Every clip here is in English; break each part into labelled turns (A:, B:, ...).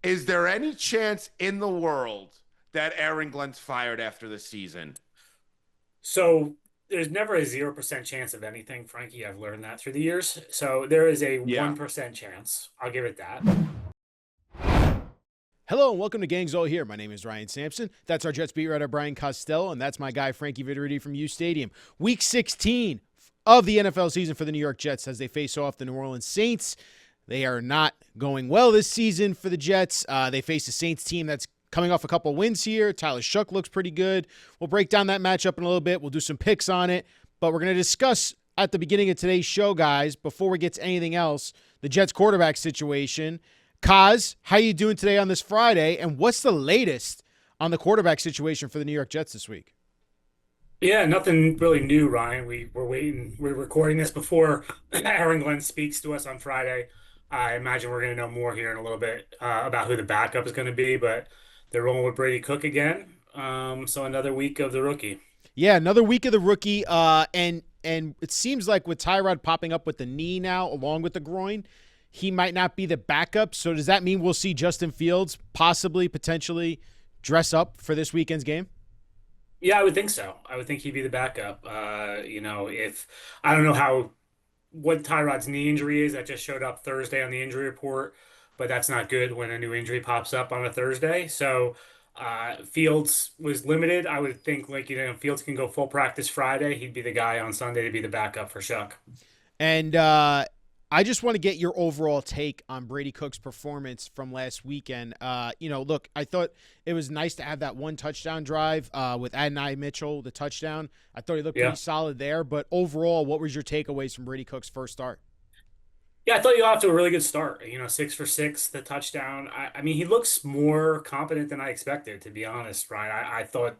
A: Is there any chance in the world that Aaron Glenn's fired after the season?
B: So there's never a 0% chance of anything, Frankie. I've learned that through the years. So there is a
A: Yeah.
B: 1% chance. I'll give it that.
C: Hello and welcome to Gangs All Here. My name is Ryan Sampson. That's our Jets beat writer Brian Costello, and that's my guy Frankie Vitoriti from U Stadium. Week 16 of the NFL season for the New York Jets as they face off the New Orleans Saints. They are not going well this season for the Jets. They face a Saints team that's coming off a couple wins here. Tyler Shough looks pretty good. We'll break down that matchup in a little bit. We'll do some picks on it, but we're going to discuss at the beginning of today's show, guys, before we get to anything else, the Jets quarterback situation. Kaz, how you doing today on this Friday, and what's the latest on the quarterback situation for the New York Jets this week?
B: Yeah, nothing really new, Ryan. We're waiting. We're recording this before Aaron Glenn speaks to us on Friday. I imagine we're going to know more here in a little bit about who the backup is going to be, but they're rolling with Brady Cook again. So another week of the rookie.
C: Yeah, another week of the rookie, and it seems like with Tyrod popping up with the knee now, along with the groin, he might not be the backup. So does that mean we'll see Justin Fields potentially dress up for this weekend's game?
B: Yeah, I would think so. I would think he'd be the backup. If I don't know what Tyrod's knee injury is, that just showed up Thursday on the injury report, but that's not good when a new injury pops up on a Thursday. So Fields was limited. I would think Fields can go full practice Friday. He'd be the guy on Sunday to be the backup for Shuck.
C: And I just want to get your overall take on Brady Cook's performance from last weekend. Look, I thought it was nice to have that one touchdown drive with Adonai Mitchell, the touchdown. I thought he looked
B: Yeah.
C: pretty solid there. But overall, what was your takeaways from Brady Cook's first start?
B: Yeah, I thought you got off to a really good start. 6 for 6, the touchdown. I mean, he looks more competent than I expected, to be honest, Ryan. I thought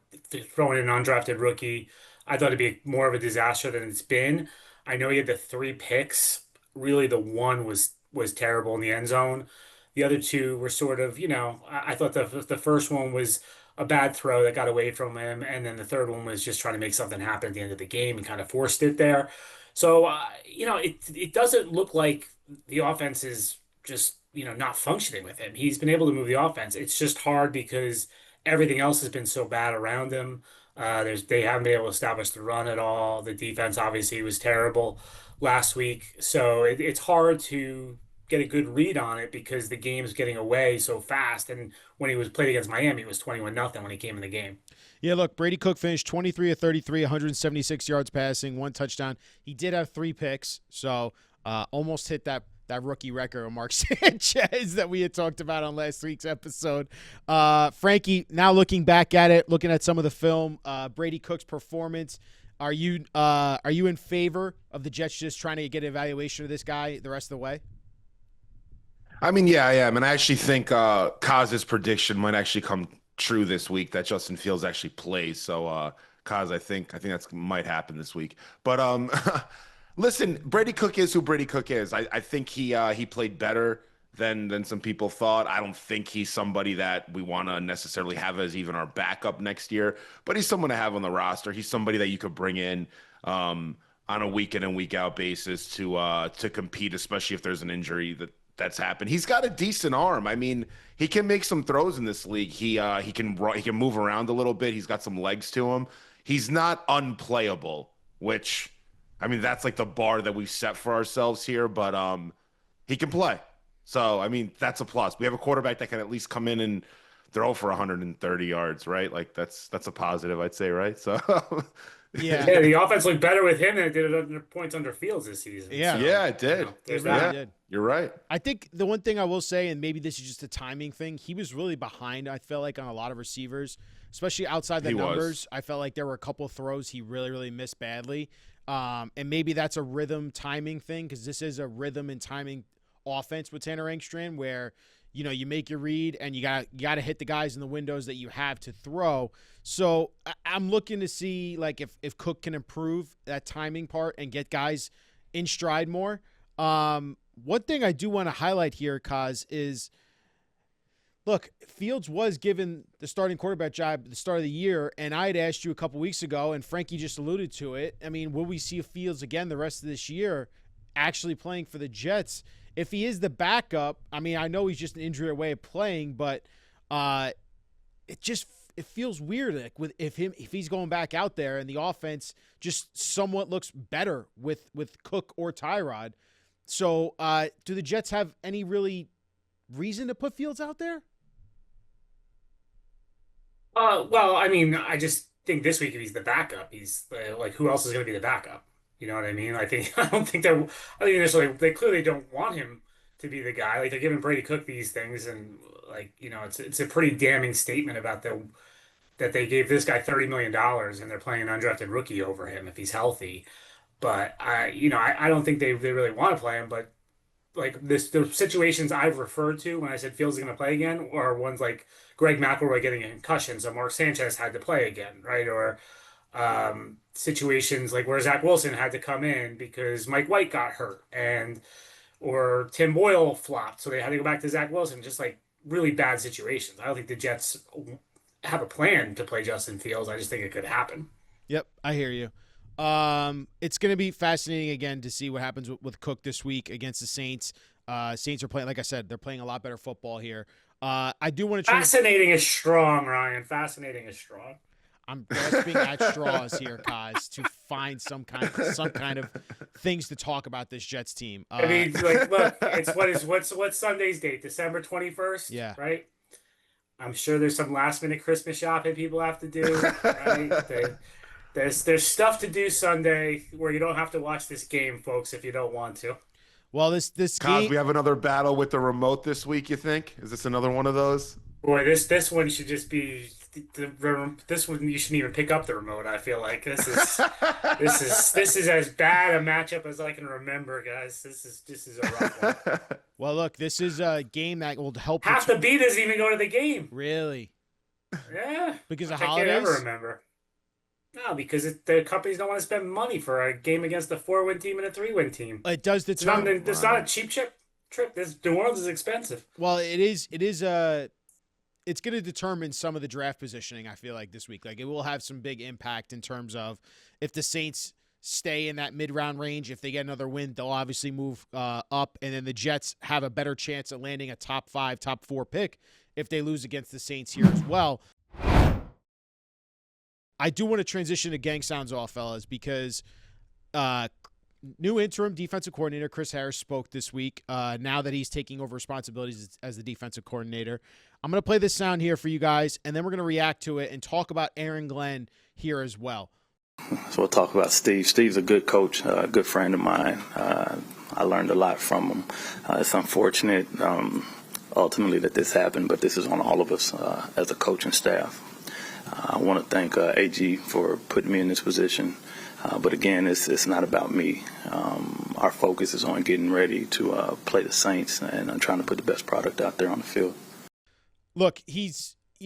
B: throwing an undrafted rookie, I thought it'd be more of a disaster than it's been. I know he had the three picks. Really, the one was terrible in the end zone. The other two were sort of, I thought the first one was a bad throw that got away from him, and then the third one was just trying to make something happen at the end of the game and kind of forced it there. So, it doesn't look like the offense is just, not functioning with him. He's been able to move the offense. It's just hard because everything else has been so bad around him. They haven't been able to establish the run at all. The defense obviously was terrible last week, so it's hard to get a good read on it because the game's getting away so fast. And when he was played against Miami, it was 21-0 when he came in the game.
C: Yeah, look, Brady Cook finished 23 of 33, 176 yards passing, one touchdown. He did have three picks, so almost hit that rookie record of Mark Sanchez that we had talked about on last week's episode. Frankie, now looking back at it, looking at some of the film, Brady Cook's performance, are you in favor of the Jets just trying to get an evaluation of this guy the rest of the way?
A: I mean, yeah, I am. And I actually think Kaz's prediction might actually come true this week that Justin Fields actually plays. So, Kaz, I think that's might happen this week. But listen, Brady Cook is who Brady Cook is. I think he played better than some people thought. I don't think he's somebody that we want to necessarily have as even our backup next year, but he's someone to have on the roster. He's somebody that you could bring in on a week in and week out basis to compete, especially if there's an injury that's happened. He's got a decent arm. I mean, he can make some throws in this league. He can move around a little bit. He's got some legs to him. He's not unplayable, which I mean that's like the bar that we've set for ourselves here, but he can play. So, I mean, that's a plus. We have a quarterback that can at least come in and throw for 130 yards, right? Like that's a positive, I'd say, right? So
C: Yeah,
B: Yeah, the offense looked better with him than it did under points under Fields this season.
C: yeah,
B: So,
A: yeah, it did.
C: it
B: there's
C: really
A: Yeah,
B: that.
C: did.
A: you're right.
C: I think the one thing I will say, and maybe this is just a timing thing, he was really behind, I felt like, on a lot of receivers, especially outside the
A: He
C: numbers.
A: was.
C: I felt like there were a couple of throws he really, really missed badly. And maybe that's a rhythm timing thing because this is a rhythm and timing offense with Tanner Engstrand where, you make your read and you got to hit the guys in the windows that you have to throw. So I'm looking to see like if Cook can improve that timing part and get guys in stride more. One thing I do want to highlight here, Kaz, is look, Fields was given the starting quarterback job at the start of the year, and I had asked you a couple weeks ago, and Frankie just alluded to it. I mean, will we see Fields again the rest of this year actually playing for the Jets? if he is the backup, I mean, I know he's just an injury away of playing, but uh, it feels weird like with if he's going back out there and the offense just somewhat looks better with Cook or Tyrod. So, do the Jets have any really reason to put Fields out there?
B: Well, I mean, I just think this week if he's the backup, he's like who else is going to be the backup? You know what I mean? I think I don't think they're. I think initially they clearly don't want him to be the guy. Like they're giving Brady Cook these things, and like it's a pretty damning statement about that they gave this guy $30 million and they're playing an undrafted rookie over him if he's healthy. But I don't think they really want to play him. But like the situations I've referred to when I said Fields is going to play again are ones like Greg McElroy getting a concussion, so Mark Sanchez had to play again, right? Or situations like where Zach Wilson had to come in because Mike White got hurt, and or Tim Boyle flopped, so they had to go back to Zach Wilson. Just like really bad situations. I don't think the Jets have a plan to play Justin Fields. I just think it could happen.
C: Yep, I hear you. It's going to be fascinating again to see what happens with Cook this week against the Saints. Saints are playing, like I said, they're playing a lot better football here. I do want to change.
B: Fascinating is strong, Ryan. Fascinating is strong.
C: I'm grasping at straws here, Kaz, to find some kind of things to talk about this Jets team.
B: I mean, like, look, what's Sunday's date? December 21st,
C: Yeah.
B: right? I'm sure there's some last minute Christmas shopping people have to do, right? There's stuff to do Sunday where you don't have to watch this game, folks, if you don't want to.
C: Well, this
A: Cos,
C: game.
A: we have another battle with the remote this week, you think? Is this another one of those?
B: Boy, this one should just be this one you shouldn't even pick up the remote. I feel like this is as bad a matchup as I can remember, guys. This is a rough one.
C: Well, look, this is a game that will help.
B: Half the B doesn't even go to the game.
C: Really?
B: Yeah,
C: Because of
B: I can't
C: holidays?
B: ever remember. No, because the companies don't want to spend money for a game against a 4-win team and a 3-win team.
C: It does determine.
B: It's not a cheap trip. This New Orleans is expensive.
C: Well, it is. It's going to determine some of the draft positioning. I feel like this week, like it will have some big impact in terms of if the Saints stay in that mid-round range. If they get another win, they'll obviously move up, and then the Jets have a better chance at landing a top 5, top 4 pick if they lose against the Saints here as well. I do want to transition to gang sounds off, fellas, because new interim defensive coordinator Chris Harris spoke this week. Now that he's taking over responsibilities as the defensive coordinator, I'm going to play this sound here for you guys, and then we're going to react to it and talk about Aaron Glenn here as well.
D: So we'll talk about Steve. Steve's a good coach, a good friend of mine. I learned a lot from him. It's unfortunate, ultimately, that this happened, but this is on all of us as a coaching staff. I want to thank AG for putting me in this position. But again, it's not about me. Our focus is on getting ready to play the Saints and trying to put the best product out there on the field.
C: Look, he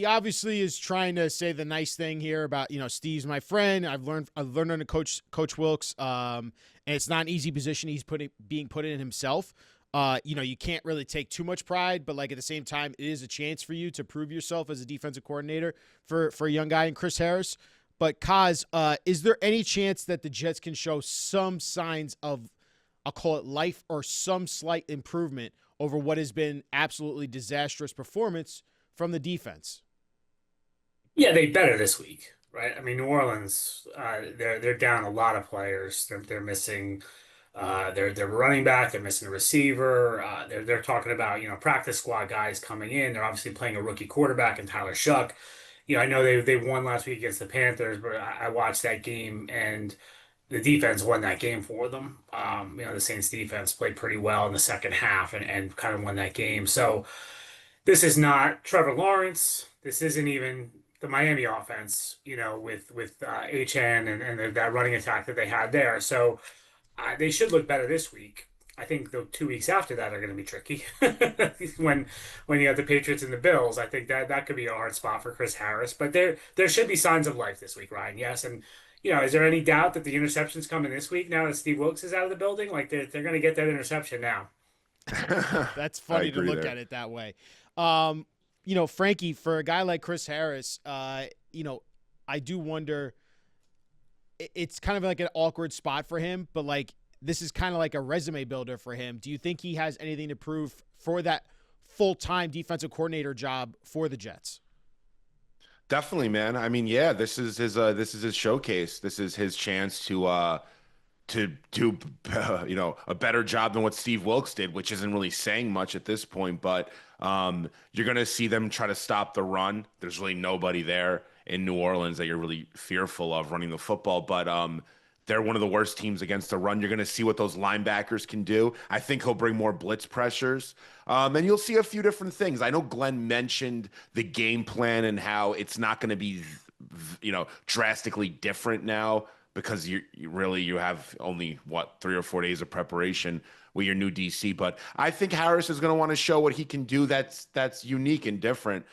C: obviously is trying to say the nice thing here about, Steve's my friend. I've learned under Coach Wilkes, and it's not an easy position he's being put in himself. You can't really take too much pride, but like at the same time, it is a chance for you to prove yourself as a defensive coordinator for a young guy in Chris Harris. But Kaz, is there any chance that the Jets can show some signs of, I'll call it life, or some slight improvement over what has been absolutely disastrous performance from the defense?
B: Yeah, they better this week, right? I mean, New Orleans, they're down a lot of players. They're missing their running back. They're missing a receiver. They're talking about practice squad guys coming in. They're obviously playing a rookie quarterback in Tyler Shuck. I know they won last week against the Panthers, but I watched that game and the defense won that game for them. The Saints defense played pretty well in the second half and kind of won that game. So this is not Trevor Lawrence. This isn't even the Miami offense, with HN and that running attack that they had there. So they should look better this week. I think the 2 weeks after that are going to be tricky. when you have the Patriots and the Bills, I think that could be a hard spot for Chris Harris. But there should be signs of life this week, Ryan. Yes, and is there any doubt that the interception's coming this week now that Steve Wilkes is out of the building? Like they're going to get that interception now.
C: That's funny to look at it that way. Frankie, for a guy like Chris Harris, I do wonder. It's kind of like an awkward spot for him, but like this is kind of like a resume builder for him. Do you think he has anything to prove for that full-time defensive coordinator job for the Jets?
A: Definitely, man. I mean, yeah, this is his showcase. This is his chance to do a better job than what Steve Wilkes did, which isn't really saying much at this point. But you're gonna see them try to stop the run. There's really nobody there in New Orleans that you're really fearful of running the football. But they're one of the worst teams against the run. You're going to see what those linebackers can do. I think he'll bring more blitz pressures. And you'll see a few different things. I know Glenn mentioned the game plan and how it's not going to be, drastically different now because you have only what 3 or 4 days of preparation with your new DC. But I think Harris is going to want to show what he can do. That's unique and different.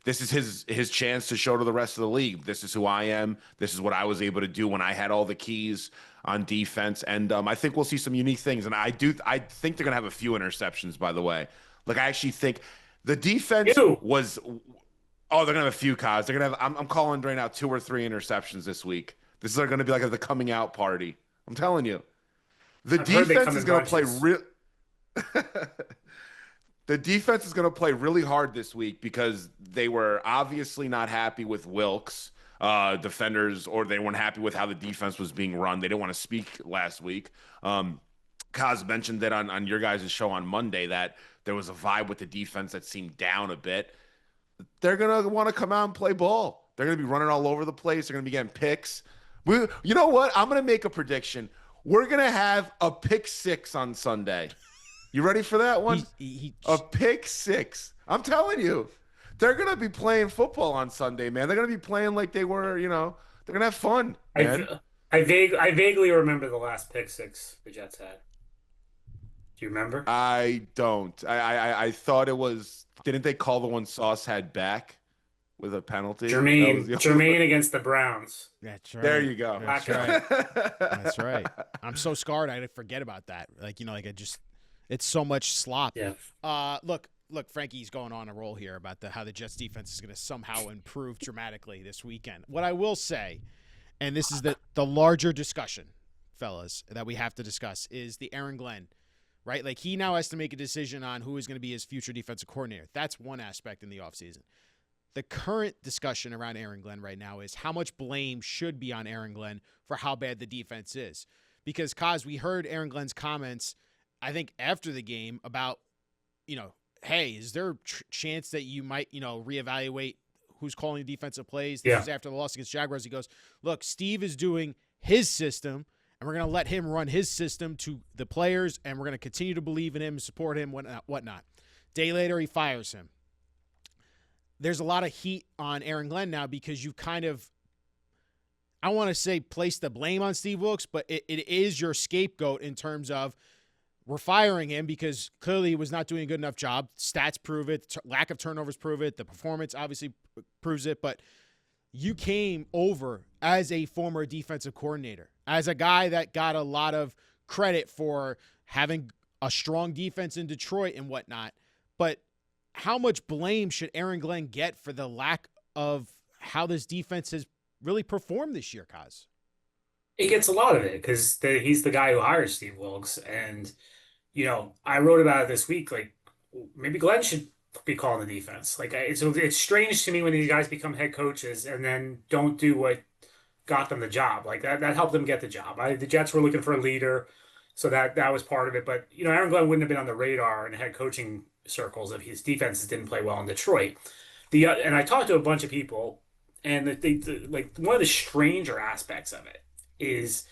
A: This is his chance to show to the rest of the league. This is who I am. This is what I was able to do when I had all the keys on defense. And I think we'll see some unique things. And I think they're going to have a few interceptions. By the way, like I actually think the defense was. Oh, they're gonna have a few cars. They're gonna have. I'm calling right now 2 or 3 interceptions this week. This is gonna be like the coming out party. I'm telling you, the
B: I've heard they
A: defense
B: come
A: is
B: in
A: gonna play
B: bunches.
A: real. The defense is gonna play really hard this week because they were obviously not happy with Wilkes defenders, or they weren't happy with how the defense was being run. They didn't want to speak last week. Kaz mentioned that on your guys' show on Monday that there was a vibe with the defense that seemed down a bit. They're gonna want to come out and play ball. They're gonna be running all over the place. They're gonna be getting picks. You know what? I'm gonna make a prediction. We're gonna have a pick six on Sunday. You ready for that one? A pick six. I'm telling you, they're gonna be playing football on Sunday, man. They're gonna be playing like they were. They're gonna have fun, man.
B: I vaguely remember the last pick six the Jets had. Do you remember?
A: I don't. I thought it was. Didn't they call the one Sauce had back with a penalty? That was
B: Jermaine against the Browns.
C: That's right.
A: There you go.
C: That's right. That's right. I'm so scarred I forget about that. It's so much slop.
B: Yeah.
C: Look, Frankie's going on a roll here about how the Jets defense is going to somehow improve dramatically this weekend. What I will say, and this is the larger discussion, fellas, that we have to discuss, is the Aaron Glenn, right? Like, he now has to make a decision on who is going to be his future defensive coordinator. That's one aspect in the offseason. The current discussion around Aaron Glenn right now is how much blame should be on Aaron Glenn for how bad the defense is. Because, Kaz, we heard Aaron Glenn's comments, I think, after the game about, hey, is there a chance that you might, reevaluate who's calling defensive plays? This was after the loss against Jaguars. He goes, look, Steve is doing his system, and we're going to let him run his system to the players, and we're going to continue to believe in him, support him, whatnot. Day later, he fires him. There's a lot of heat on Aaron Glenn now because you kind of, I want to say place the blame on Steve Wilkes, but it is your scapegoat in terms of we're firing him because clearly he was not doing a good enough job. Stats prove it. Lack of turnovers prove it. The performance obviously proves it. But you came over as a former defensive coordinator, as a guy that got a lot of credit for having a strong defense in Detroit and whatnot. But how much blame should Aaron Glenn get for the lack of how this defense has really performed this year, Kaz?
B: He gets a lot of it because he's the guy who hired Steve Wilkes. And, I wrote about it this week. Like, maybe Glenn should be calling the defense. Like, it's strange to me when these guys become head coaches and then don't do what got them the job. Like, that helped them get the job. The Jets were looking for a leader, so that was part of it. But, Aaron Glenn wouldn't have been on the radar in head coaching circles if his defenses didn't play well in Detroit. And I talked to a bunch of people, and like one of the stranger aspects of it is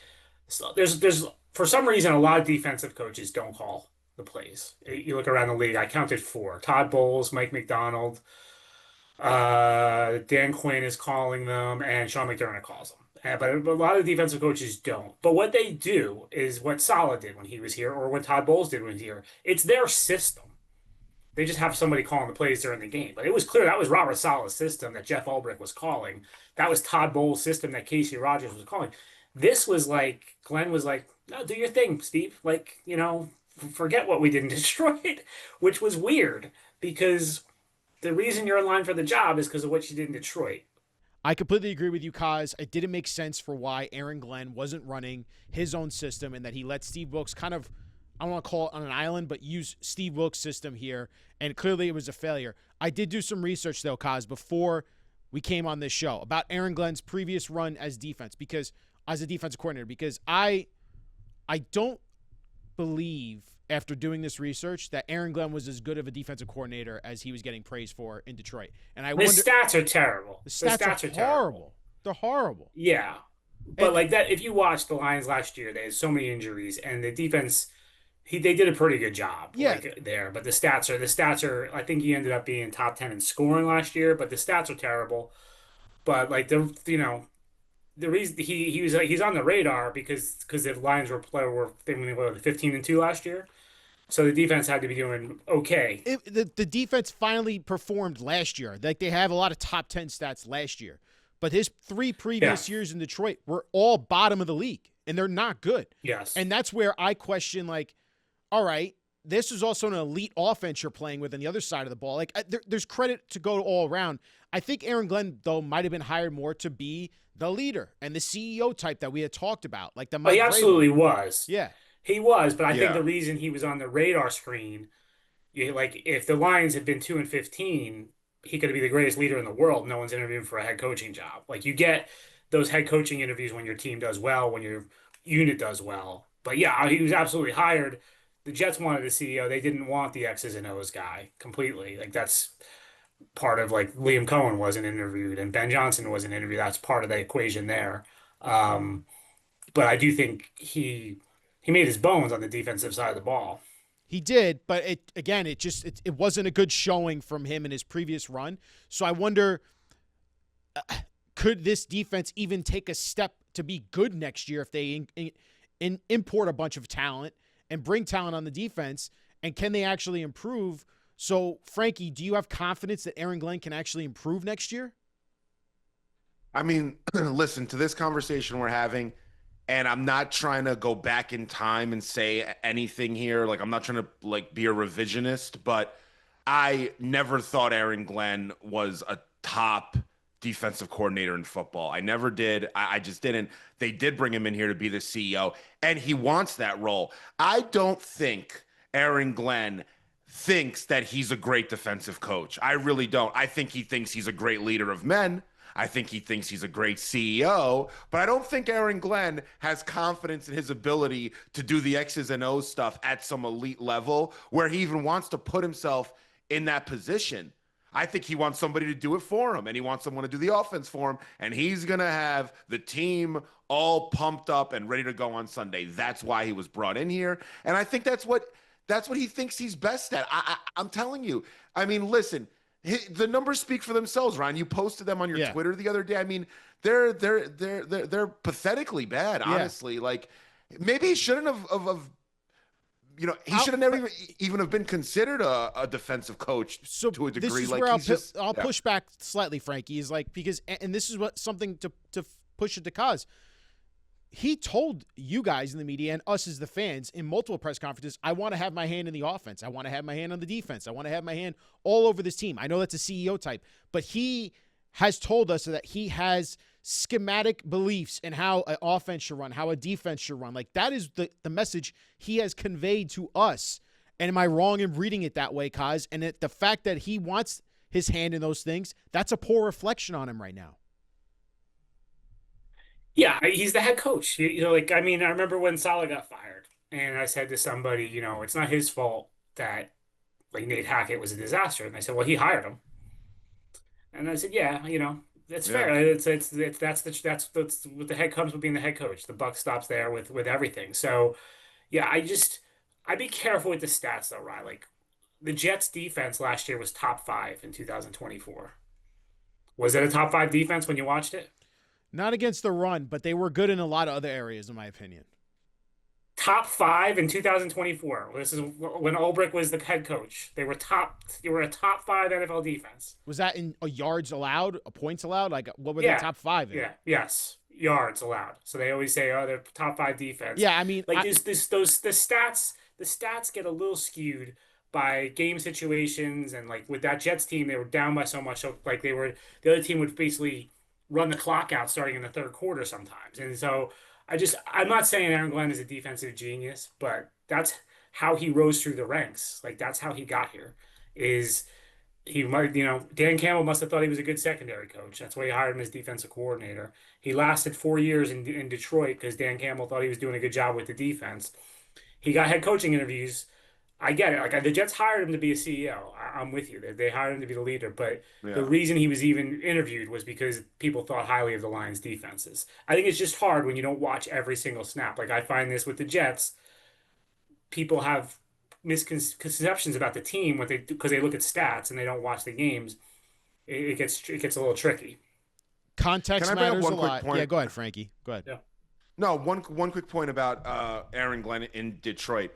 B: there's for some reason a lot of defensive coaches don't call the plays. You look around the league, I counted 4: Todd Bowles, Mike McDonald, Dan Quinn is calling them, and Sean McDermott calls them. But a lot of defensive coaches don't. But what they do is what Saleh did when he was here, or what Todd Bowles did when he was here. It's their system. They just have somebody calling the plays during the game. But it was clear that was Robert Saleh's system that Jeff Ulbrich was calling. That was Todd Bowles' system that Casey Rogers was calling. This was like, Glenn was like, no, do your thing, Steve. Like, forget what we did in Detroit, which was weird because the reason you're in line for the job is because of what you did in Detroit.
C: I completely agree with you, Kaz. It didn't make sense for why Aaron Glenn wasn't running his own system and that he let Steve Wilks kind of, I don't want to call it on an island, but use Steve Wilks' system here. And clearly it was a failure. I did do some research, though, Kaz, before we came on this show about Aaron Glenn's previous run as as a defensive coordinator, because I don't believe after doing this research that Aaron Glenn was as good of a defensive coordinator as he was getting praised for in Detroit. And I
B: The
C: wonder,
B: stats are terrible.
C: the
B: The
C: stats
B: stats
C: are
B: are terrible.
C: horrible. They're horrible.
B: Yeah. But
C: And
B: like that, if you watch the Lions last year, they had so many injuries, and the defense, they did a pretty good job
C: yeah,
B: like there. But the stats are. I think he ended up being top 10 in scoring last year, but the stats are terrible. But like the reason he's on the radar because the Lions were they were 15-2 last year, so the defense had to be doing okay.
C: the defense finally performed last year. Like they have a lot of top 10 stats last year. But his three
B: Yeah.
C: previous years in Detroit were all bottom of the league, and they're not good.
B: Yes.
C: And that's where I question, like, all right, this is also an elite offense you're playing with on the other side of the ball. Like, there's credit to go all around. I think Aaron Glenn, though, might have been hired more to be the leader and the CEO type that we had talked about, like the
B: Oh, he
C: Mike Vrabel.
B: absolutely was.
C: Yeah,
B: He was, but I think
A: Yeah.
B: the reason he was on the radar screen, like if the Lions had been 2-15, he could be the greatest leader in the world. No one's interviewing for a head coaching job. Like you get those head coaching interviews when your team does well, when your unit does well. But yeah, he was absolutely hired. The Jets wanted a CEO. They didn't want the X's and O's guy completely. Like that's part of like Liam Cohen wasn't interviewed and Ben Johnson wasn't interviewed. That's part of the equation there. Um, but I do think he made his bones on the defensive side of the ball.
C: he did. But it wasn't a good showing from him in his previous run. So I wonder, could this defense even take a step to be good next year if they import a bunch of talent and bring talent on the defense? And can they actually improve? So, Frankie, do you have confidence that Aaron Glenn can actually improve next year?
A: I mean, listen to this conversation we're having, and I'm not trying to go back in time and say anything here. Like, I'm not trying to like be a revisionist, but I never thought Aaron Glenn was a top defensive coordinator in football. I never did. I just didn't. They did bring him in here to be the CEO, and he wants that role. I don't think Aaron Glenn thinks that he's a great defensive coach. I really don't. I think he thinks he's a great leader of men. I think he thinks he's a great CEO, but I don't think Aaron Glenn has confidence in his ability to do the X's and O's stuff at some elite level where he even wants to put himself in that position. I think he wants somebody to do it for him, and he wants someone to do the offense for him, and he's going to have the team all pumped up and ready to go on Sunday. That's why he was brought in here, and I think that's what he thinks he's best at. I'm telling you. I mean, listen, the numbers speak for themselves, Ryan. You posted them on your
C: Yeah.
A: Twitter the other day. I mean, they're pathetically bad,
C: Yeah.
A: honestly. Like maybe he shouldn't have he should have never even have been considered a defensive coach
C: So
A: to a
C: this
A: degree.
C: is
A: Like
C: where
A: he's just
C: I'll
A: yeah.
C: push back slightly, Frankie. Is like because and this is what something to push it to cause. He told you guys in the media and us as the fans in multiple press conferences, I want to have my hand in the offense. I want to have my hand on the defense. I want to have my hand all over this team. I know that's a CEO type, but he has told us that he has schematic beliefs in how an offense should run, how a defense should run. Like that is the message he has conveyed to us. And am I wrong in reading it that way, Kaz? And the fact that he wants his hand in those things, that's a poor reflection on him right now.
B: Yeah, he's the head coach. Like I mean, I remember when Saleh got fired, and I said to somebody, it's not his fault that like Nate Hackett was a disaster. And they said, well, he hired him. And I said, yeah, that's
A: Yeah.
B: fair. That's what the head comes with being the head coach. The buck stops there with everything. So yeah, I'd be careful with the stats though, right? Like the Jets defense last year was top five in 2024. Was it a top five defense when you watched it?
C: Not against the run, but they were good in a lot of other areas, in my opinion.
B: Top five in 2024. This is when Ulbrich was the head coach. They were a top five NFL defense.
C: Was that in a yards allowed, a points allowed? Like, what were they
B: Yeah.
C: top five in?
B: Yeah. Yes. Yards allowed. So they always say, oh, they're top five defense.
C: Yeah, I mean,
B: Like the stats get a little skewed by game situations and like with that Jets team, they were down by so much. So like the other team would basically run the clock out starting in the third quarter sometimes. And so I'm not saying Aaron Glenn is a defensive genius, but that's how he rose through the ranks. Like that's how he got here. Is he might, Dan Campbell must have thought he was a good secondary coach. That's why he hired him as defensive coordinator. He lasted 4 years in Detroit because Dan Campbell thought he was doing a good job with the defense. He got head coaching interviews. I get it. Like the Jets hired him to be a CEO. I'm with you. They hired him to be the leader, but the
A: Yeah.
B: reason he was even interviewed was because people thought highly of the Lions' defenses. I think it's just hard when you don't watch every single snap. Like I find this with the Jets, people have misconceptions about the team when they because they look at stats and they don't watch the games. It gets a little tricky.
A: Can
C: Context
A: I bring up
C: matters a
A: one quick
C: lot. Yeah,
A: point?
C: go ahead, Frankie. Go ahead.
B: Yeah.
A: No, one quick point about Aaron Glenn in Detroit.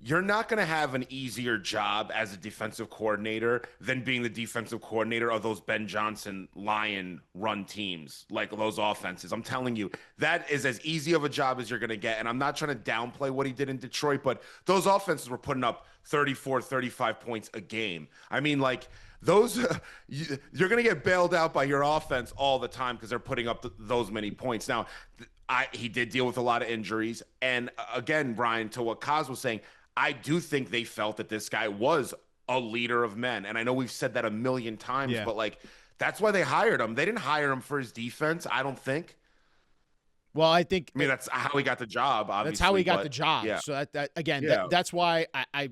A: You're not going to have an easier job as a defensive coordinator than being the defensive coordinator of those Ben Johnson Lion run teams, like those offenses. I'm telling you, that is as easy of a job as you're going to get. And I'm not trying to downplay what he did in Detroit, but those offenses were putting up 34, 35 points a game. I mean, like, those you're going to get bailed out by your offense all the time because they're putting up those many points. Now, he did deal with a lot of injuries, and again, Brian, to what Kaz was saying, I do think they felt that this guy was a leader of men. And I know we've said that a million times,
C: Yeah.
A: but like that's why they hired him. They didn't hire him for his defense, I don't think.
C: Well, I think
A: I mean, that's how he got the job,
C: that's
A: obviously.
C: how he got the
A: But
C: job.
A: yeah,
C: So that again,
A: yeah,
C: that's why I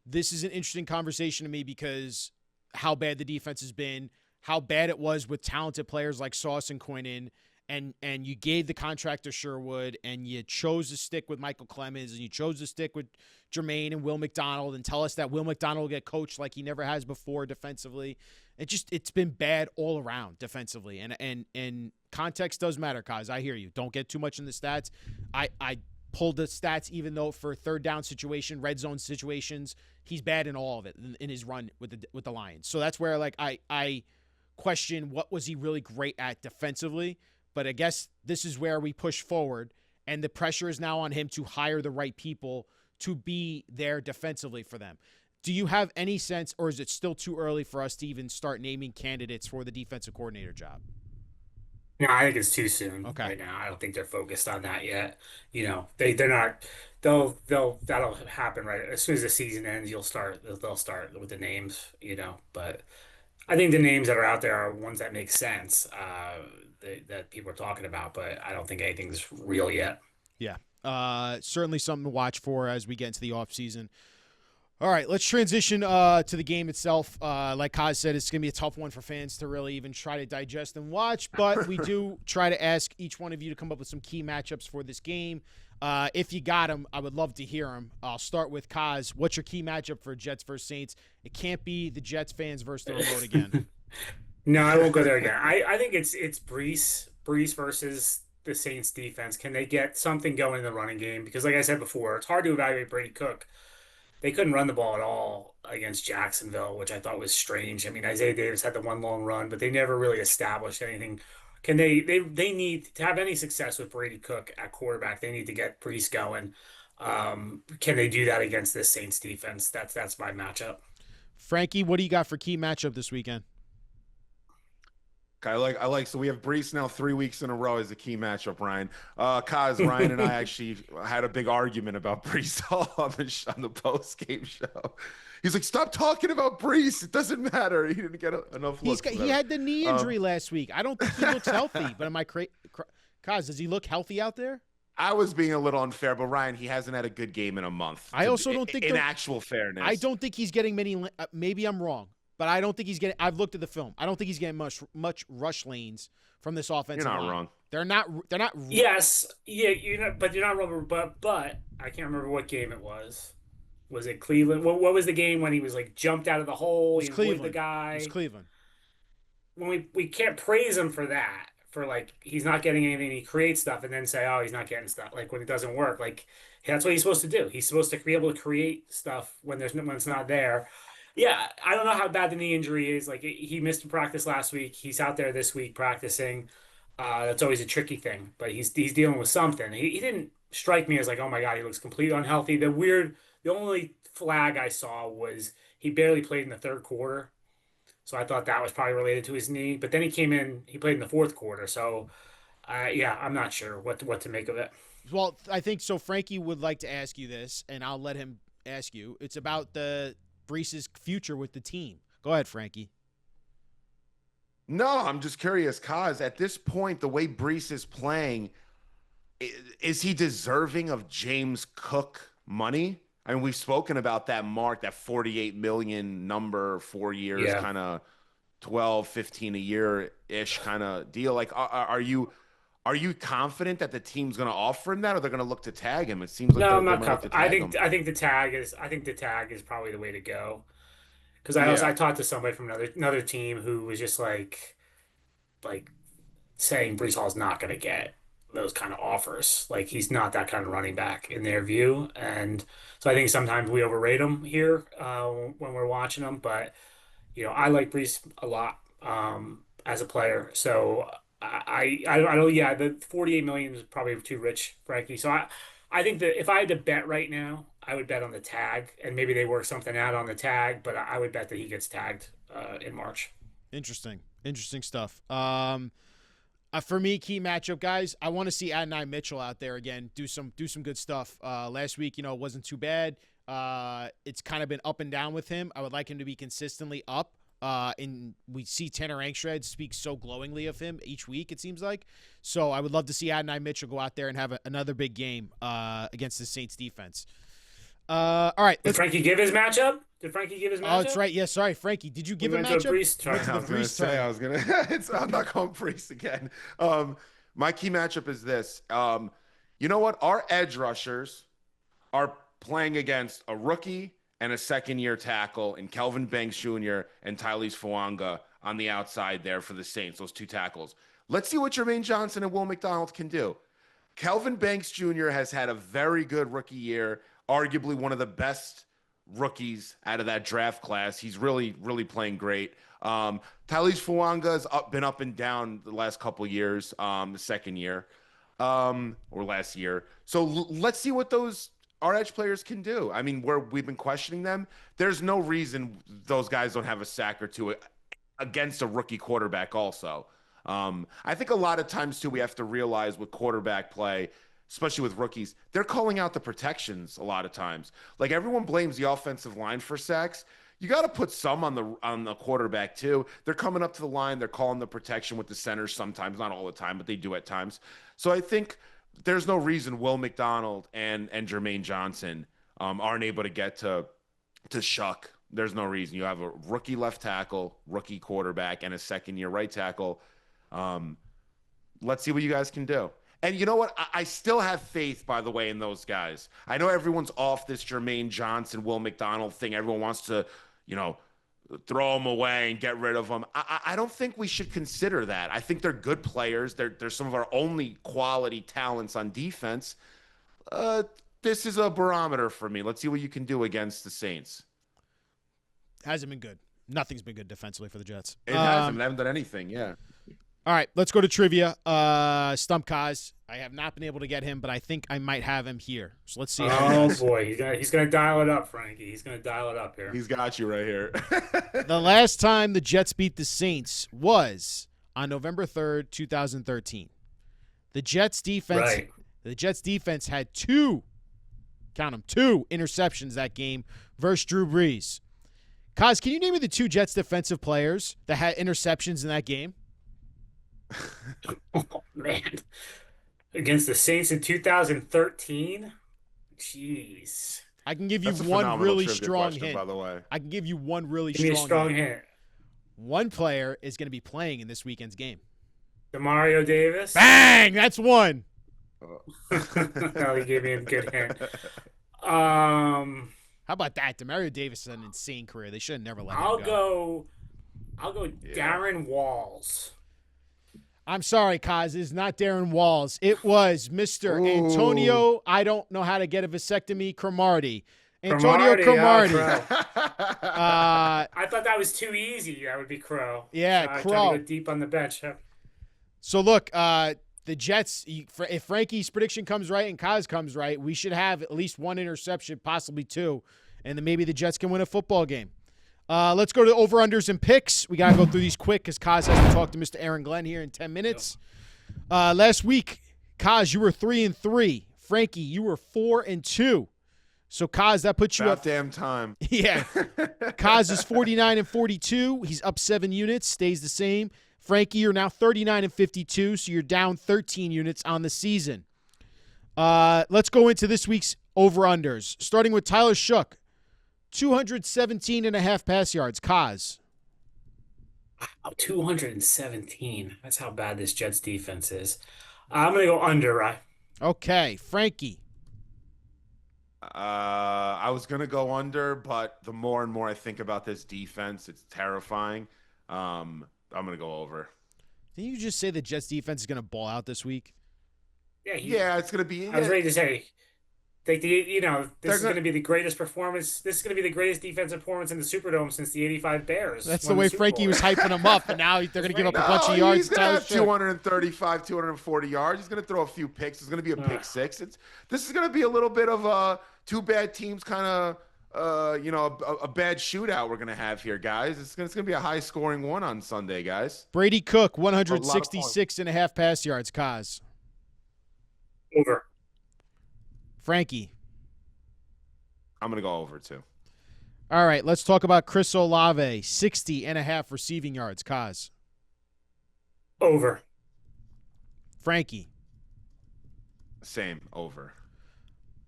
C: this is an interesting conversation to me because how bad the defense has been, how bad it was with talented players like Sauce and Quinnen, and you gave the contract to Sherwood, and you chose to stick with Michael Clemens, and you chose to stick with Jermaine and Will McDonald, and tell us that Will McDonald will get coached like he never has before defensively. It's been bad all around defensively, and context does matter, Kaz. I hear you. Don't get too much in the stats. I pulled the stats, even though for third down situation, red zone situations, he's bad in all of it in his run with the Lions. So that's where like I question what was he really great at defensively. But I guess this is where we push forward, and the pressure is now on him to hire the right people to be there defensively for them. Do you have any sense, or is it still too early for us to even start naming candidates for the defensive coordinator job?
B: No, I think it's too soon
C: Okay.
B: right now. I don't think they're focused on that yet. They're not. That'll happen right as soon as the season ends. They'll start with the names. But I think the names that are out there are ones that make sense. That people are talking about, but I don't think anything's real yet.
C: Yeah. Certainly something to watch for as we get into the offseason. All right, let's transition to the game itself. Like Kaz said, it's going to be a tough one for fans to really even try to digest and watch, but we do try to ask each one of you to come up with some key matchups for this game. If you got them, I would love to hear them. I'll start with Kaz. What's your key matchup for Jets versus Saints? It can't be the Jets fans versus the remote again.
B: No, I won't go there again. I think it's Breece versus the Saints defense. Can they get something going in the running game? Because like I said before, it's hard to evaluate Brady Cook. They couldn't run the ball at all against Jacksonville, which I thought was strange. I mean, Isaiah Davis had the one long run, but they never really established anything. Can they need to have any success with Brady Cook at quarterback? They need to get Breece going. Can they do that against this Saints defense? That's my matchup.
C: Frankie, what do you got for key matchup this weekend?
A: I like. So we have Brees now 3 weeks in a row as a key matchup. Ryan, Kaz, Ryan, and I actually had a big argument about Brees Hall on the post game show. He's like, "Stop talking about Brees. It doesn't matter. He didn't get enough looks."
C: He had the knee injury last week. I don't think he looks healthy. But am I Kaz, does he look healthy out there?
A: I was being a little unfair, but Ryan, he hasn't had a good game in a month.
C: I also don't think
A: in actual fairness,
C: I don't think he's getting many. Maybe I'm wrong, but I don't think he's getting. I've looked at the film. I don't think he's getting much rush lanes from this offensive
A: You're not
C: line.
A: wrong.
C: They're not. They're not.
B: Yes, yeah, but you're not wrong. But I can't remember what game it was. Was it Cleveland? What was the game when he was like jumped out of the hole?
C: It's
B: He avoided the
C: Cleveland. It's
B: guy.
C: Cleveland.
B: When we can't praise him for that, for like he's not getting anything, he creates stuff, and then say, oh, he's not getting stuff. Like when it doesn't work, like that's what he's supposed to do. He's supposed to be able to create stuff when it's not there. Yeah, I don't know how bad the knee injury is. Like he missed a practice last week. He's out there this week practicing. That's always a tricky thing, but he's dealing with something. He didn't strike me as like, oh my God, he looks completely unhealthy. The only flag I saw was he barely played in the third quarter. So I thought that was probably related to his knee. But then he came in, he played in the fourth quarter. So yeah, I'm not sure what to make of it.
C: Well, I think so. Frankie would like to ask you this, and I'll let him ask you. It's about the Breece's future with the team. Go ahead, Frankie.
A: No, I'm just curious, cause at this point, the way Breece is playing, is he deserving of James Cook money? I mean, we've spoken about that mark, that 48 million number, 4 years,
B: Yeah.
A: kind of 12, 15 a year ish kind of deal. Like, are you confident that the team's going to offer him that, or they're going to look to tag him? It seems like
B: No, I'm
A: they
B: not
A: might look to
B: confident.
A: tag him.
B: I think the tag is probably the way to go. Because I
A: Yeah.
B: talked to somebody from another team who was just like saying Breece Hall's not going to get those kind of offers. Like he's not that kind of running back in their view, and so I think sometimes we overrate him here when we're watching him. But I like Breece a lot as a player. So I don't. Yeah, the 48 million is probably too rich, Frankie. So I think that if I had to bet right now, I would bet on the tag, and maybe they work something out on the tag. But I would bet that he gets tagged in March.
C: Interesting stuff. For me, key matchup, guys. I want to see Adonai Mitchell out there again. Do some good stuff. Last week, it wasn't too bad. It's kind of been up and down with him. I would like him to be consistently up. And we see Tanner Angstred speak so glowingly of him each week, it seems like. So I would love to see Adonai Mitchell go out there and have another big game against the Saints defense. All right.
B: Did Frankie give his matchup?
C: Oh, that's right. Yeah, sorry, Frankie. Did you give
B: We
C: a
B: went to a
C: matchup?
B: Breece
C: You went to
B: turn.
C: the
A: I was gonna
C: Breece
A: say,
C: turn.
A: I'm not going Breece again. My key matchup is this. You know what? Our edge rushers are playing against a rookie and a second-year tackle in Kelvin Banks Jr. and Tyrese Fuanga on the outside there for the Saints, those two tackles. Let's see what Jermaine Johnson and Will McDonald can do. Kelvin Banks Jr. has had a very good rookie year, arguably one of the best rookies out of that draft class. He's really, really playing great. Tyrese Fuanga's been up and down the last couple years, the second year, or last year. So let's see what those our edge players can do. I mean, where we've been questioning them, there's no reason those guys don't have a sack or two against a rookie quarterback also. I think a lot of times too, we have to realize with quarterback play, especially with rookies, they're calling out the protections a lot of times. Like everyone blames the offensive line for sacks. You got to put some on the quarterback too. They're coming up to the line, they're calling the protection with the centers sometimes, not all the time, but they do at times. So I think there's no reason Will McDonald and Jermaine Johnson aren't able to get to Shuck. There's no reason. You have a rookie left tackle, rookie quarterback, and a second year right tackle. Let's see what you guys can do. And you know what? I still have faith, by the way, in those guys. I know everyone's off this Jermaine Johnson, Will McDonald thing. Everyone wants to, throw them away and get rid of them. I don't think we should consider that. I think they're good players. They're some of our only quality talents on defense. This is a barometer for me. Let's see what you can do against the Saints.
C: Hasn't been good. Nothing's been good defensively for the Jets.
A: It hasn't. They haven't done anything. Yeah.
C: All right, let's go to trivia. Stump Kaz. I have not been able to get him, but I think I might have him here. So let's see.
B: Oh boy, he's gonna dial it up, Frankie. He's gonna dial it up here.
A: He's got you right here.
C: The last time the Jets beat the Saints was on November 3rd, 2013. The Jets defense
B: Right.
C: The Jets defense had two interceptions that game versus Drew Brees. Kaz, can you name me the two Jets defensive players that had interceptions in that game?
B: Oh man, against the Saints in 2013. Jeez,
C: I can give you
A: That's a
C: one
A: phenomenal
C: really
A: trivia
C: strong
A: question,
C: hint.
A: by the way.
C: I can give you one really
B: give me a strong
C: hint.
B: hint.
C: One player is going to be playing in this weekend's game.
B: Demario Davis.
C: Bang! That's one.
B: No, he gave me a good hint.
C: How about that? Demario Davis is an insane career. They should have never let him go.
B: I'll go Darren Walls.
C: I'm sorry, Kaz. It is not Darren Walls. It was Mr.
A: Ooh.
C: Antonio. I don't know how to get a vasectomy. Cromartie. Antonio Cromartie.
B: I thought that was too easy. That would be Crow.
C: Yeah,
B: Trying
C: Crow.
B: to go deep on the bench.
C: So look, the Jets. If Frankie's prediction comes right and Kaz comes right, we should have at least one interception, possibly two, and then maybe the Jets can win a football game. Let's go to over-unders and picks. We got to go through these quick because Kaz has to talk to Mr. Aaron Glenn here in 10
B: Yep.
C: minutes. Last week, Kaz, you were 3-3. Frankie, you were 4-2. So Kaz, that puts you
A: About
C: up.
A: damn time.
C: Yeah. Kaz is 49-42. He's up 7 units, stays the same. Frankie, you're now 39-52, so you're down 13 units on the season. Let's go into this week's over-unders. Starting with Tyler Shook, 217.5 pass yards. Kaz.
B: Oh, 217. That's how bad this Jets defense is. I'm gonna go under, right?
C: Okay. Frankie.
A: I was gonna go under, but the more and more I think about this defense, it's terrifying. I'm gonna go over.
C: Didn't you just say the Jets defense is going to ball out this week?
B: Yeah,
A: Yeah, it's gonna be.
B: I was
A: Yeah,
B: ready to say, think this
A: they're
B: is going
A: gonna.
B: to be the greatest performance. This is going to be the greatest defensive performance in the Superdome since the '85 Bears
C: That's the
B: won the
C: way
B: Super
C: Frankie
B: Bowl.
C: was hyping him up, and now they're going to give up a bunch
A: No,
C: of yards
A: he's
C: to
A: gonna
C: Tyler
A: have
C: Shook.
A: 235, 240 yards. He's gonna throw a few picks. It's gonna be a pick
B: Ugh.
A: six. This is gonna be a little bit of two bad teams kind of a bad shootout we're gonna have here, guys. It's gonna be a high scoring one on Sunday, guys.
C: Brady Cook,
A: A lot of points.
C: 166.5 pass yards. Kaz.
B: Over.
C: Frankie.
A: I'm gonna go over too.
C: All right, let's talk about Chris Olave, 60.5 receiving yards. Kaz.
B: Over.
C: Frankie.
A: Same over.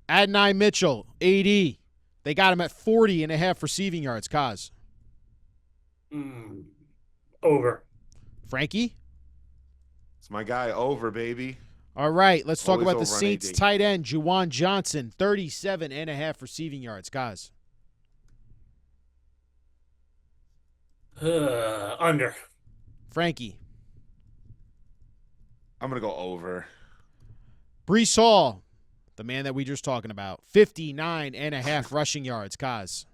C: Adonai Mitchell, 80. They got him at 40.5 receiving yards. Kaz.
B: Mm. Over.
C: Frankie.
A: It's my guy over, baby.
C: All right, let's talk
A: Always
C: about the
A: over on
C: Saints
A: AD.
C: tight end, Juwan Johnson, 37.5 receiving yards. Kaz.
B: Under.
C: Frankie.
A: I'm gonna go over.
C: Breece Hall, the man that we just talking about, 59.5 rushing yards. Kaz.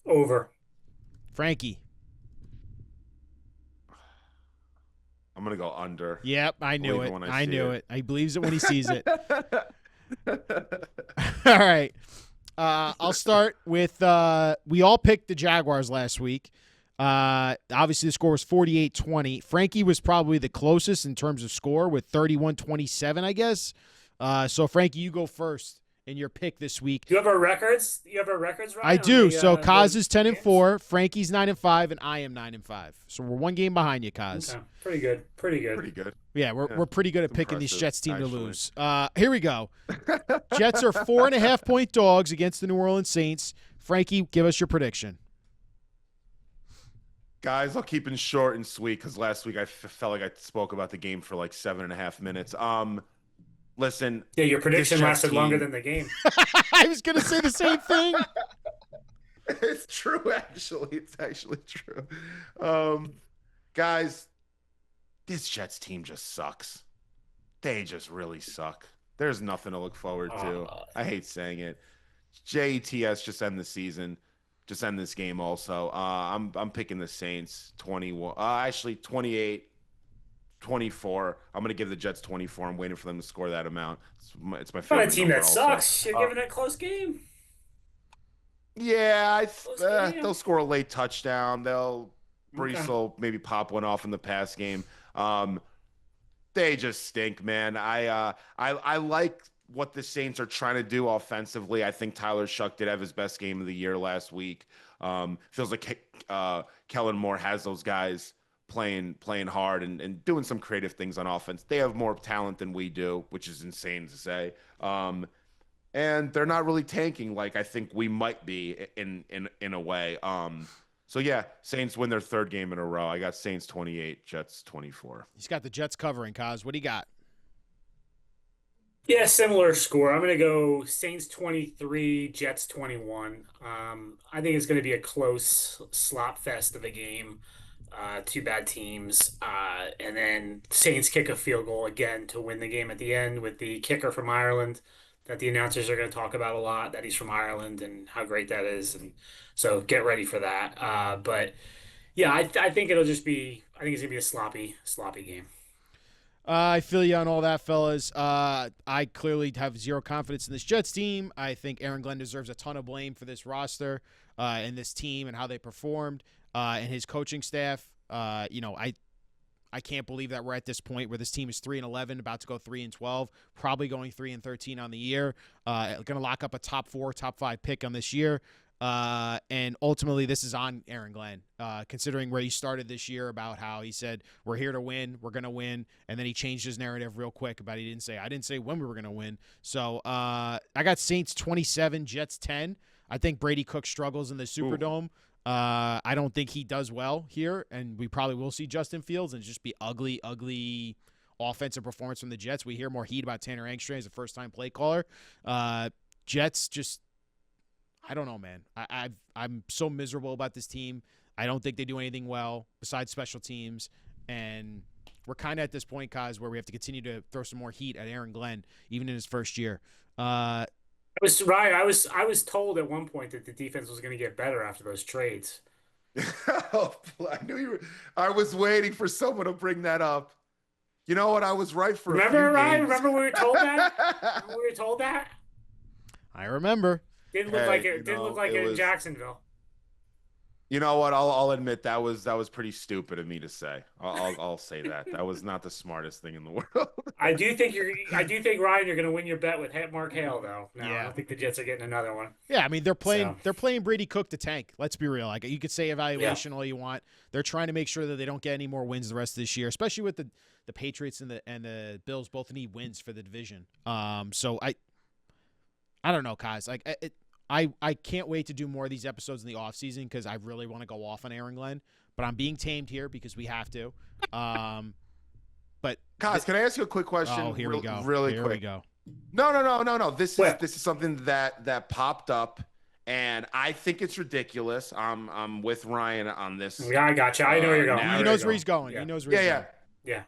B: Over.
C: Frankie.
A: I'm gonna go under.
C: Yep, I knew
A: Believe
C: it.
A: it when
C: I
A: I see
C: knew
A: it.
C: it. He believes it when he sees it. All right. I'll start with we all picked the Jaguars last week. Obviously, the score was 48-20. Frankie was probably the closest in terms of score with 31-27, I guess. So, Frankie, you go first in your pick this week.
B: Do you have our records? You have our records, right?
C: I
B: on
C: do.
B: the,
C: So, Kaz
B: the
C: is 10-4,
B: games?
C: Frankie's 9-5, and I am 9-5. So, we're one game behind you, Kaz.
B: Okay. Pretty good. Pretty good.
A: Pretty good.
C: Yeah, we're pretty good at picking these
A: impressive,
C: Jets team to
A: actually.
C: lose. Here we go. Jets are 4.5-point dogs against the New Orleans Saints. Frankie, give us your prediction.
A: Guys, I'll keep it short and sweet because last week I felt like I spoke about the game for like 7.5 minutes. Listen,
B: Yeah, your prediction
A: Jets
B: lasted longer
A: team-
B: than the game.
C: I was going to say the same thing.
A: it's true, actually. It's actually true. Guys, this Jets team just sucks. They just really suck. There's nothing to look forward to. I hate saying it. JETS just end the season. Just end this game also. I'm picking the Saints 21. Actually 28, 24. I'm gonna give the Jets 24. I'm waiting for them to score that amount. It's my
B: Not a
A: favorite
B: team
A: number
B: that
A: also.
B: sucks. You're giving it a close game.
A: Yeah,
B: Close game.
A: they'll score a late touchdown. Breece
B: Okay.
A: will maybe pop one off in the pass game. They just stink, man. I like what the Saints are trying to do offensively. I think Tyler Shuck did have his best game of the year last week. Feels like Kellen Moore has those guys playing hard and doing some creative things on offense. They have more talent than we do, which is insane to say. And they're not really tanking like I think we might be in a way. So yeah, Saints win their third game in a row. I got Saints 28, Jets 24.
C: He's got the Jets covering, Kaz. What do you got?
B: Yeah, similar score. I'm going to go Saints 23, Jets 21. I think it's going to be a close slop fest of a game. Two bad teams. And then Saints kick a field goal again to win the game at the end with the kicker from Ireland that the announcers are going to talk about a lot, that he's from Ireland and how great that is. And so get ready for that. But yeah, I think it'll just be, I think it's going to be a sloppy game.
C: I feel you on all that, fellas. I clearly have zero confidence in this Jets team. I think Aaron Glenn deserves a ton of blame for this roster and this team and how they performed and his coaching staff. I can't believe that we're at this point where this team is 3-11, about to go 3-12, probably going 3-13 on the year. Going to lock up a top 4, top 5 pick on this year. And ultimately, this is on Aaron Glenn, considering where he started this year about how he said, we're here to win, we're going to win. And then he changed his narrative real quick about I didn't say when we were going to win. So I got Saints 27, Jets 10. I think Brady Cook struggles in the Superdome. I don't think he does well here, and we probably will see Justin Fields and just be ugly offensive performance from the Jets. We hear more heat about Tanner Angstrom as a first-time play caller. Jets just, I don't know, man. I'm so miserable about this team. I don't think they do anything well besides special teams, and we're kind of at this point, Kaz, where we have to continue to throw some more heat at Aaron Glenn, even in his first year.
B: I was right. I was told at one point that the defense was going to get better after those trades.
A: Oh, I knew you were. I was waiting for someone to bring that up. You know what? I was right for a
B: Remember,
A: few
B: Ryan?
A: games.
B: Remember we were told that? Remember we were told that?
C: I remember.
B: Didn't look
A: Hey,
B: like it. Didn't look like it in Jacksonville.
A: You know what? I'll admit that was pretty stupid of me to say. I'll say that. That was not the smartest thing in the world.
B: I do think Ryan, you're going to win your bet with Mark Hale though. No,
C: Yeah.
B: I don't think the Jets are getting another one.
C: Yeah, I mean they're playing Brady Cook to tank. Let's be real. Like you could say evaluation
B: Yeah.
C: all you want. They're trying to make sure that they don't get any more wins the rest of this year, especially with the Patriots and the Bills both need wins for the division. So I don't know, Kaz. Like I can't wait to do more of these episodes in the offseason because I really want to go off on Aaron Glenn, but I'm being tamed here because we have to. But
A: Kaz, can I ask you a quick question?
C: Oh, here we go.
A: Really
C: here
A: quick.
C: we go.
A: No. This
B: What?
A: is something that popped up, and I think it's ridiculous. I'm with Ryan on this.
B: Yeah, I got you. I know where you're going.
A: now-
C: He knows where he's going.
B: Yeah.
C: He knows where he's going.
B: Yeah.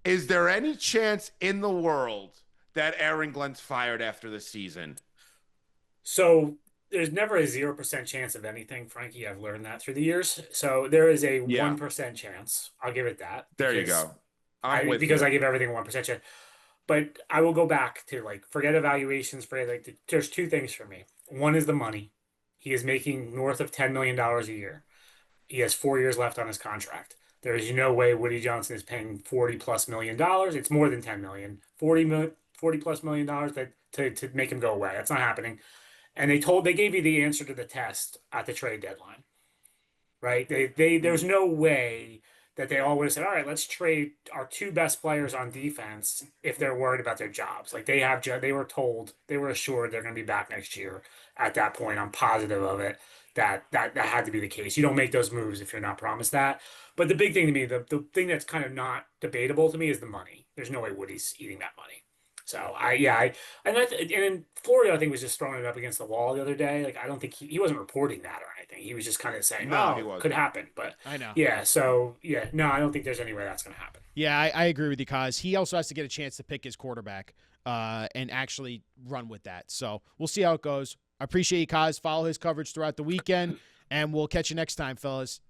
A: Is there any chance in the world that Aaron Glenn's fired after the season?
B: So there's never a 0% chance of anything, Frankie. I've learned that through the years. So there is a
A: Yeah.
B: 1% chance. I'll give it that.
A: There you
B: because
A: go. I'm with
B: because
A: you.
B: I give everything a 1% chance. But I will go back to forget evaluations. There's two things for me. One is the money. He is making north of $10 million a year. He has 4 years left on his contract. There is no way Woody Johnson is paying $40+ million. It's more than 10 million. $40+ million to make him go away. That's not happening. And they gave you the answer to the test at the trade deadline, right? There's no way that they all would have said, all right, let's trade our 2 best players on defense if they're worried about their jobs. They were told, they were assured they're going to be back next year. At that point, I'm positive of it that had to be the case. You don't make those moves if you're not promised that. But the big thing to me, the thing that's kind of not debatable to me is the money. There's no way Woody's eating that money. So and in Florida, I think was just throwing it up against the wall the other day. I don't think he wasn't reporting that or anything. He was just kind of saying,
A: No, he
B: "Oh,
A: wasn't.
B: could happen." But
C: I know.
B: yeah. So yeah, no, I don't think there's any way that's going to happen.
C: Yeah, I agree with you, Kaz. He also has to get a chance to pick his quarterback and actually run with that. So we'll see how it goes. I appreciate you, Kaz. Follow his coverage throughout the weekend, and we'll catch you next time, fellas.